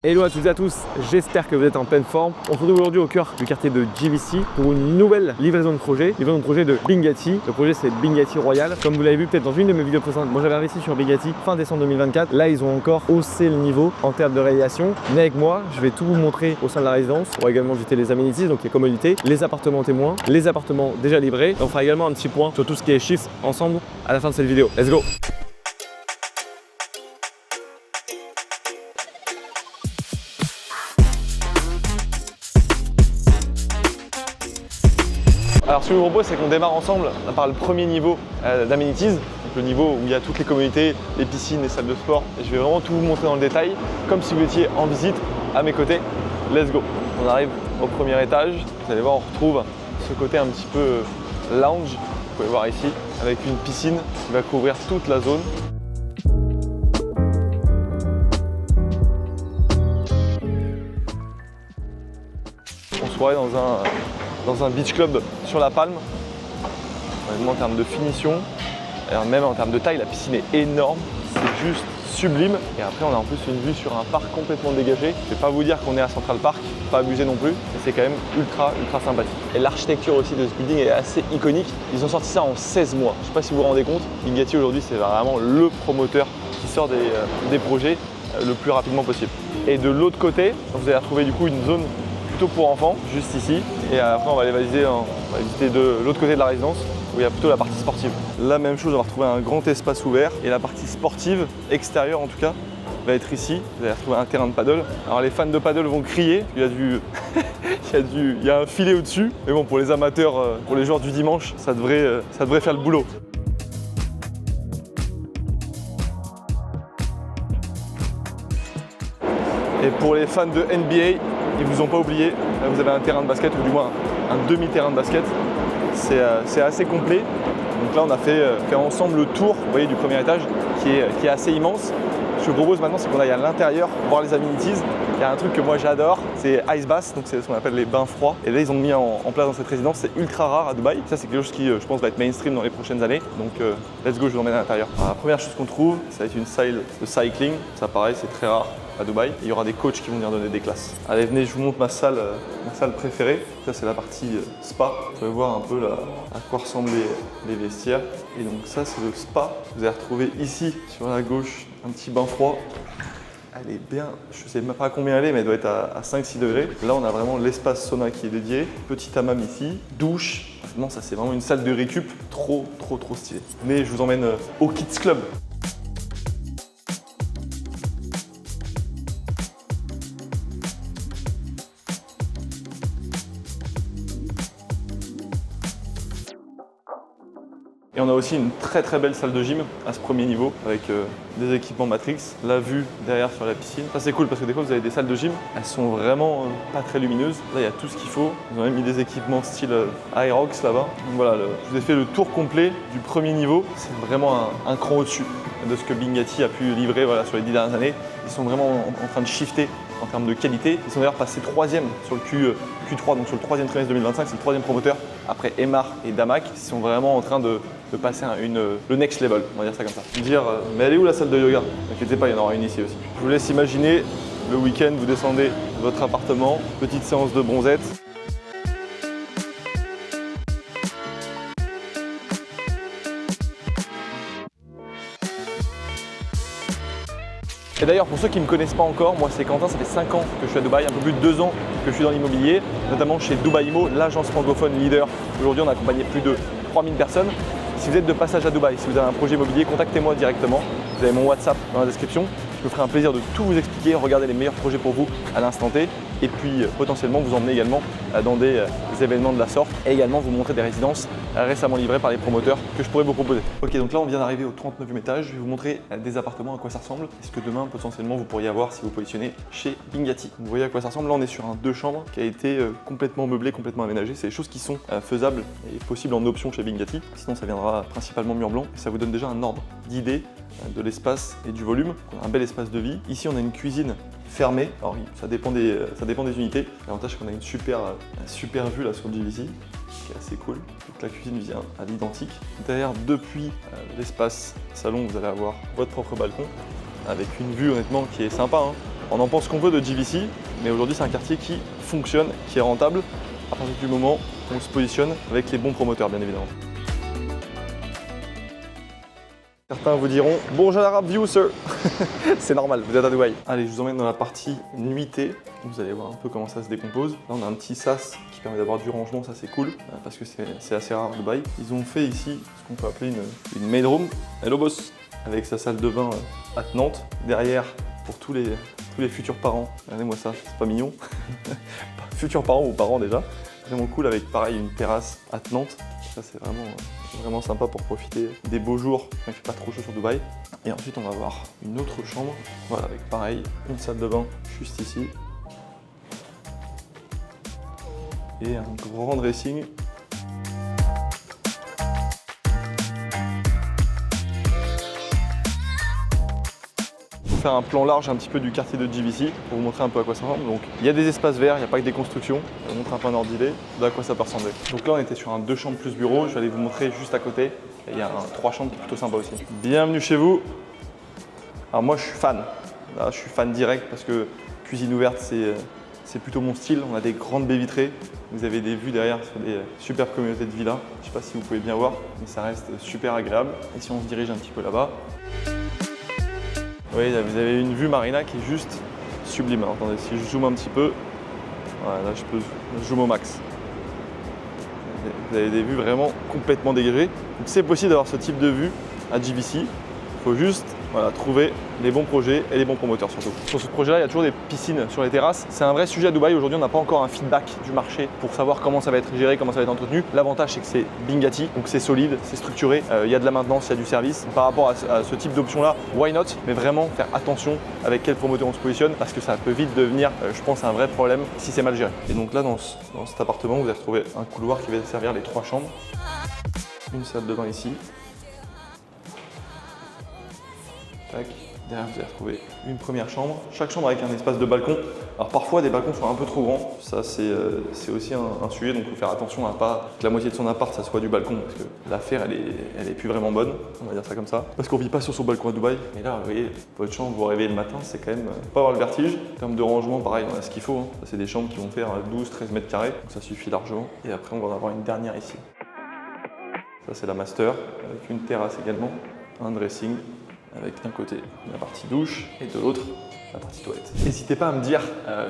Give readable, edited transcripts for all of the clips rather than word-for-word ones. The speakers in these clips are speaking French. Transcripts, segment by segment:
Hello à toutes et à tous, j'espère que vous êtes en pleine forme. On se retrouve aujourd'hui au cœur du quartier de GVC pour une nouvelle livraison de projet de Bingatti. Le projet c'est Bingatti Royal. Comme vous l'avez vu peut-être dans une de mes vidéos précédentes, moi j'avais investi sur Bingatti fin décembre 2024. Là ils ont encore haussé le niveau en termes de réalisation. Venez avec moi, je vais tout vous montrer au sein de la résidence. On va également visiter les amenities, donc les commodités, les appartements témoins, les appartements déjà livrés. On fera également un petit point sur tout ce qui est chiffres ensemble à la fin de cette vidéo. Let's go! Alors ce que je vous propose, c'est qu'on démarre ensemble par le premier niveau d'amenities, donc le niveau où il y a toutes les communautés, les piscines, les salles de sport. Et je vais vraiment tout vous montrer dans le détail, comme si vous étiez en visite à mes côtés. Let's go! On arrive au premier étage, vous allez voir, on retrouve ce côté un petit peu lounge, vous pouvez voir ici, avec une piscine qui va couvrir toute la zone. On se croirait dans un beach club sur la Palme. En termes de finition, et même en termes de taille, la piscine est énorme, c'est juste sublime. Et après on a en plus une vue sur un parc complètement dégagé. Je vais pas vous dire qu'on est à Central Park, pas abuser non plus, mais c'est quand même ultra sympathique. Et l'architecture aussi de ce building est assez iconique. Ils ont sorti ça en 16 mois. Je sais pas si vous vous rendez compte, Bingatti aujourd'hui c'est vraiment le promoteur qui sort des projets le plus rapidement possible. Et de l'autre côté, vous allez retrouver du coup une zone pour enfants, juste ici, et après on va aller visiter de l'autre côté de la résidence où il y a plutôt la partie sportive. La même chose, on va retrouver un grand espace ouvert et la partie sportive, extérieure en tout cas, va être ici. Vous allez retrouver un terrain de paddle. Alors les fans de paddle vont crier, il y a il y a un filet au-dessus, mais bon, pour les amateurs, pour les joueurs du dimanche, ça devrait faire le boulot. Et pour les fans de NBA, ils vous ont pas oublié, là vous avez un terrain de basket, ou du moins un demi-terrain de basket. C'est assez complet. Donc là on a fait ensemble le tour, vous voyez, du premier étage qui est assez immense. Ce que je vous propose maintenant, c'est qu'on aille à l'intérieur voir les amenities. Il y a un truc que moi j'adore, c'est Ice Bath, donc c'est ce qu'on appelle les bains froids. Et là ils ont mis en place dans cette résidence, c'est ultra rare à Dubaï. Ça c'est quelque chose qui je pense va être mainstream dans les prochaines années. Donc let's go, je vous emmène à l'intérieur. La première chose qu'on trouve, ça va être une salle de cycling. Ça pareil, c'est très rare à Dubaï. Il y aura des coachs qui vont venir donner des classes. Allez, venez, je vous montre ma salle préférée. Ça c'est la partie spa. Vous pouvez voir un peu là, à quoi ressemblent les vestiaires. Et donc ça c'est le spa. Vous allez retrouver ici sur la gauche un petit bain froid. Elle est bien, je ne sais même pas à combien elle est, mais elle doit être à 5-6 degrés. Là, on a vraiment l'espace sauna qui est dédié. Petit hammam ici, douche. Non, ça, c'est vraiment une salle de récup trop stylée. Mais je vous emmène au Kids Club. Et on a aussi une très belle salle de gym à ce premier niveau avec des équipements Matrix, la vue derrière sur la piscine. Ça c'est cool parce que des fois vous avez des salles de gym, elles sont vraiment pas très lumineuses. Là il y a tout ce qu'il faut. Ils ont même mis des équipements style Aerox là-bas. Donc voilà, je vous ai fait le tour complet du premier niveau. C'est vraiment un cran au-dessus de ce que Bingatti a pu livrer sur les 10 dernières années. Ils sont vraiment en train de shifter en termes de qualité. Ils sont d'ailleurs passés 3e sur le Q3, donc sur le 3e trimestre 2025, c'est le 3e promoteur après Emar et Damac. Ils sont vraiment en train de passer le next level, on va dire ça comme ça. Mais elle est où la salle de yoga? N'inquiétez pas, il y en aura une ici aussi. Je vous laisse imaginer le week-end, vous descendez de votre appartement, petite séance de bronzette. Et d'ailleurs, pour ceux qui ne me connaissent pas encore, moi c'est Quentin, ça fait 5 ans que je suis à Dubaï, un peu plus de 2 ans que je suis dans l'immobilier, notamment chez Dubai Immo, l'agence francophone leader. Aujourd'hui, on a accompagné plus de 3000 personnes. Si vous êtes de passage à Dubaï, si vous avez un projet immobilier, contactez-moi directement. Vous avez mon WhatsApp dans la description. Je me ferai un plaisir de tout vous expliquer, regarder les meilleurs projets pour vous à l'instant T et puis potentiellement vous emmener également dans des événements de la sorte et également vous montrer des résidences récemment livrées par les promoteurs que je pourrais vous proposer. Ok, donc là on vient d'arriver au 39e étage. Je vais vous montrer des appartements, à quoi ça ressemble et ce que demain potentiellement vous pourriez avoir si vous positionnez chez Bingatti. Vous voyez à quoi ça ressemble. Là on est sur un 2 chambres qui a été complètement meublé, complètement aménagé. C'est des choses qui sont faisables et possibles en option chez Bingatti. Sinon ça viendra principalement mur blanc et ça vous donne déjà un ordre d'idée de l'espace et du volume. On a un bel espace de vie. Ici on a une cuisine fermée. Alors ça dépend des unités. L'avantage c'est qu'on a une super vue là sur le GVC, qui est assez cool. Donc la cuisine vient à l'identique. Derrière, depuis l'espace salon, vous allez avoir votre propre balcon avec une vue honnêtement qui est sympa. On en pense qu'on veut de GVC, mais aujourd'hui c'est un quartier qui fonctionne, qui est rentable, à partir du moment où on se positionne avec les bons promoteurs, bien évidemment. Certains vous diront « Bonjour Arab View, sir !» C'est normal, vous êtes à Dubaï. Allez, je vous emmène dans la partie nuitée. Vous allez voir un peu comment ça se décompose. Là, on a un petit sas qui permet d'avoir du rangement, ça c'est cool, parce que c'est assez rare à Dubaï. Ils ont fait ici ce qu'on peut appeler une maid room. Hello boss! Avec sa salle de bain attenante. Derrière, pour tous les futurs parents, regardez-moi ça, c'est pas mignon. Futurs parents ou parents déjà. Vraiment cool avec pareil une terrasse attenante. Ça c'est vraiment sympa pour profiter des beaux jours quand il fait pas trop chaud sur Dubaï. Et ensuite on va avoir une autre chambre, voilà, avec pareil une salle de bain juste ici. Et un grand dressing. Faire un plan large un petit peu du quartier de GVC pour vous montrer un peu à quoi ça ressemble. Donc il y a des espaces verts, il n'y a pas que des constructions. Je vais vous montrer un peu un ordre d'idée de à quoi ça peut ressembler. Donc là on était sur un 2 chambres plus bureau, je vais aller vous montrer juste à côté. Et il y a un 3 chambres qui est plutôt sympa aussi. Bienvenue chez vous. Alors moi je suis fan. Là, je suis fan direct parce que cuisine ouverte c'est plutôt mon style. On a des grandes baies vitrées. Vous avez des vues derrière sur des superbes communautés de villas. Je ne sais pas si vous pouvez bien voir, mais ça reste super agréable. Et si on se dirige un petit peu là-bas, oui, vous avez une vue marina qui est juste sublime. Alors, attendez, si je zoome un petit peu, voilà, là je peux zoom au max. Vous avez des vues vraiment complètement dégagées. Donc c'est possible d'avoir ce type de vue à GVC. Il faut juste trouver les bons projets et les bons promoteurs surtout. Sur ce projet-là, il y a toujours des piscines sur les terrasses. C'est un vrai sujet à Dubaï. Aujourd'hui, on n'a pas encore un feedback du marché pour savoir comment ça va être géré, comment ça va être entretenu. L'avantage, c'est que c'est Bingati, donc c'est solide, c'est structuré. Il y a de la maintenance, il y a du service. Par rapport à ce type d'option-là, why not? Mais vraiment faire attention avec quel promoteur on se positionne parce que ça peut vite devenir, je pense, un vrai problème si c'est mal géré. Et donc là, dans cet appartement, vous allez retrouver un couloir qui va servir les 3 chambres. Une salle de bain ici. Tac. Derrière, vous allez retrouver une première chambre. Chaque chambre avec un espace de balcon. Alors parfois, des balcons sont un peu trop grands. Ça, c'est aussi un sujet. Donc, il faut faire attention à pas que la moitié de son appart, ça soit du balcon. Parce que l'affaire, elle est plus vraiment bonne. On va dire ça comme ça. Parce qu'on vit pas sur son balcon à Dubaï. Mais là, vous voyez, votre chambre, vous vous réveillez le matin, c'est quand même pas avoir le vertige. En termes de rangement, pareil, on a ce qu'il faut. Ça, c'est des chambres qui vont faire 12-13 mètres carrés. Donc, ça suffit largement. Et après, on va en avoir une dernière ici. Ça, c'est la master. Avec une terrasse également. Un dressing. Avec d'un côté la partie douche et de l'autre la partie toilette. N'hésitez pas à me dire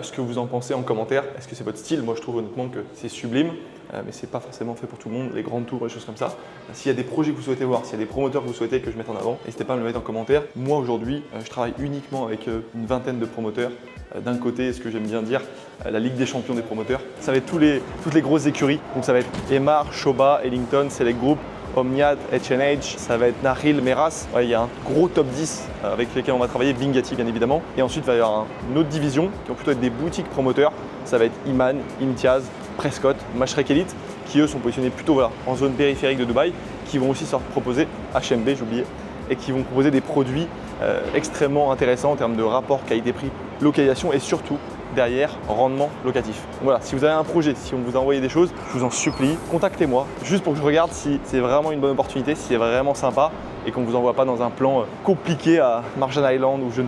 ce que vous en pensez en commentaire. Est-ce que c'est votre style? Moi je trouve honnêtement que c'est sublime, mais c'est pas forcément fait pour tout le monde, les grandes tours et des choses comme ça. S'il y a des projets que vous souhaitez voir, s'il y a des promoteurs que vous souhaitez que je mette en avant, n'hésitez pas à me le mettre en commentaire. Moi aujourd'hui, je travaille uniquement avec une vingtaine de promoteurs. D'un côté, ce que j'aime bien dire, la Ligue des champions des promoteurs. Ça va être toutes les grosses écuries. Donc ça va être Emaar, Shoba, Ellington, Select Group, Omniad, H&H, ça va être Nahil, Meras. Ouais, il y a un gros top 10 avec lesquels on va travailler, Bingati bien évidemment. Et ensuite, il va y avoir une autre division qui vont plutôt être des boutiques promoteurs. Ça va être Iman, Imtiaz, Prescott, Mashrek Elite, qui eux sont positionnés plutôt en zone périphérique de Dubaï, qui vont aussi se proposer, HMB j'ai oublié, et qui vont proposer des produits extrêmement intéressants en termes de rapport qualité-prix, localisation et surtout derrière rendement locatif. Donc voilà, si vous avez un projet, si on vous a envoyé des choses, je vous en supplie, contactez-moi juste pour que je regarde si c'est vraiment une bonne opportunité, si c'est vraiment sympa et qu'on ne vous envoie pas dans un plan compliqué à Marjan Island ou je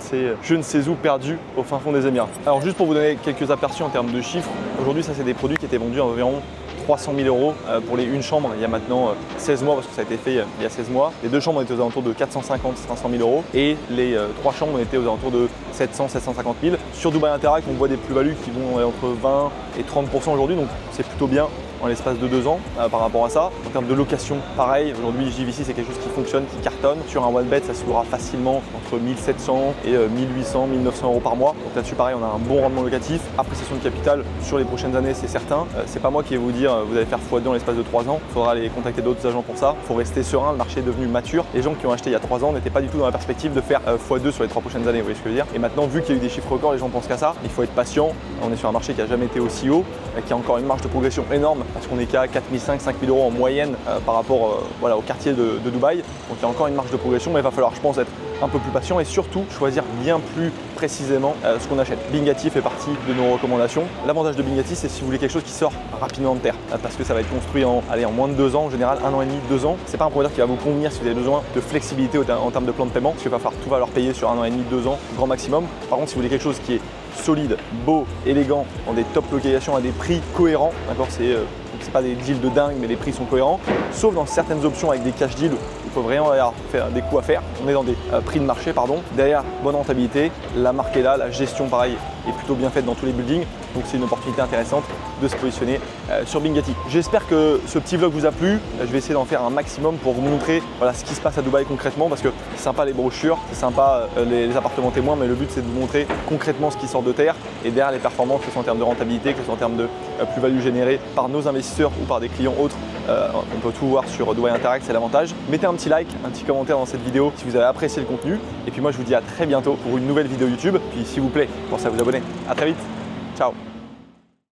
ne sais où perdu au fin fond des Émirats. Alors juste pour vous donner quelques aperçus en termes de chiffres, aujourd'hui ça c'est des produits qui étaient vendus à environ 300 000 € pour les une chambre il y a maintenant 16 mois parce que ça a été fait il y a 16 mois. Les 2 chambres étaient aux alentours de 450 500 000 € et les 3 chambres étaient aux alentours de 700 750 000. Sur Dubai Interact, on voit des plus-values qui vont entre 20 et 30% aujourd'hui, donc c'est plutôt bien en l'espace de 2 ans par rapport à ça. En termes de location, pareil, aujourd'hui JVC c'est quelque chose qui fonctionne, qui cartonne. Sur un one bed, ça se louera facilement entre 1700 et 1800, 1900 € par mois. Donc là-dessus pareil, on a un bon rendement locatif. Appréciation de capital sur les prochaines années, c'est certain. C'est pas moi qui vais vous dire vous allez faire x2 en l'espace de 3 ans. Il faudra aller contacter d'autres agents pour ça. Il faut rester serein, le marché est devenu mature. Les gens qui ont acheté il y a 3 ans n'étaient pas du tout dans la perspective de faire x2 sur les 3 prochaines années, vous voyez ce que je veux dire. Et maintenant, vu qu'il y a eu des chiffres records, les gens pensent qu'à ça. Il faut être patient. On est sur un marché qui n'a jamais été aussi haut, qui a encore une marge de progression énorme parce qu'on est qu'à 4 500 5 000 € en moyenne par rapport au quartier de Dubaï. Donc il y a encore une marge de progression, mais il va falloir, je pense, être un peu plus patient et surtout choisir bien plus précisément ce qu'on achète. Bingati fait partie de nos recommandations. L'avantage de Bingati, c'est si vous voulez quelque chose qui sort rapidement de terre, parce que ça va être construit en moins de 2 ans, en général 1 an et demi, 2 ans. C'est pas un provider qui va vous convenir si vous avez besoin de flexibilité en termes de plan de paiement, parce qu'il va falloir tout va leur payer sur 1 an et demi, 2 ans, grand maximum. Par contre, si vous voulez quelque chose qui est solide, beau, élégant, dans des top locations à des prix cohérents, d'accord, c'est pas des deals de dingue, mais les prix sont cohérents, sauf dans certaines options avec des cash deals, il faut vraiment faire des coups à faire. On est dans des prix de marché, pardon. Derrière, bonne rentabilité, la marque est là, la gestion pareil est plutôt bien faite dans tous les buildings, donc c'est une opportunité intéressante de se positionner sur Bingati. J'espère que ce petit vlog vous a plu. Je vais essayer d'en faire un maximum pour vous montrer ce qui se passe à Dubaï concrètement, parce que c'est sympa les brochures, c'est sympa les appartements témoins, mais le but c'est de vous montrer concrètement ce qui sort de terre et derrière les performances, que ce soit en termes de rentabilité, que ce soit en termes de plus-value générée par nos investisseurs ou par des clients autres. On peut tout voir sur Dubai Interact, c'est l'avantage. Mettez un petit like, un petit commentaire dans cette vidéo si vous avez apprécié le contenu. Et puis moi je vous dis à très bientôt pour une nouvelle vidéo YouTube. Puis s'il vous plaît, pensez à vous abonner. À très vite. Ciao.